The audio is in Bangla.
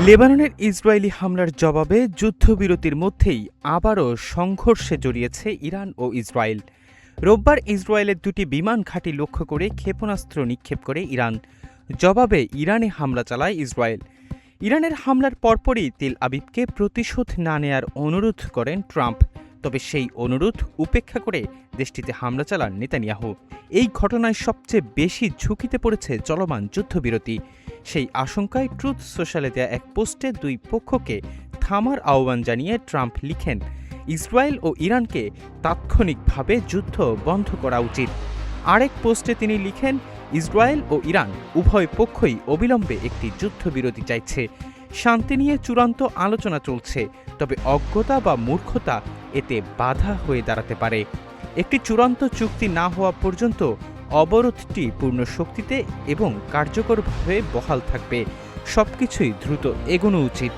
লেবাননের ইসরায়েলি হামলার জবাবে যুদ্ধবিরতির মধ্যেই আবারও সংঘর্ষে জড়িয়েছে ইরান ও ইসরায়েল। রোববার ইসরায়েলের দুটি বিমান ঘাঁটি লক্ষ্য করে ক্ষেপণাস্ত্র নিক্ষেপ করে ইরান। জবাবে ইরানে হামলা চালায় ইসরায়েল। ইরানের হামলার পরপরই তেল আবিবকে প্রতিশোধ না নেয়ার অনুরোধ করেন ট্রাম্প। তবে সেই অনুরোধ উপেক্ষা করে দেশটিতে হামলা চালান নেতানিয়াহু। এই ঘটনায় সবচেয়ে বেশি ঝুঁকিতে পড়েছে চলমান যুদ্ধবিরতি। সেই আশঙ্কায় ট্রুথ সোশ্যালে দেয়া এক পোস্টে দুই পক্ষকে থামার আহ্বান জানিয়ে ট্রাম্প লিখেন, ইসরায়েল ও ইরানকে তাৎক্ষণিকভাবে যুদ্ধ বন্ধ করা উচিত। আরেক পোস্টে তিনি লিখেন, ইসরায়েল ও ইরান উভয় পক্ষই অবিলম্বে একটি যুদ্ধবিরতি চাইছে। শান্তি নিয়ে চূড়ান্ত আলোচনা চলছে, তবে অজ্ঞতা বা মূর্খতা এতে বাধা হয়ে দাঁড়াতে পারে। একটি চূড়ান্ত চুক্তি না হওয়া পর্যন্ত অবরোধটি পূর্ণ শক্তিতে এবং কার্যকরভাবে বহাল থাকবে। সবকিছুই দ্রুত এগোনো উচিত।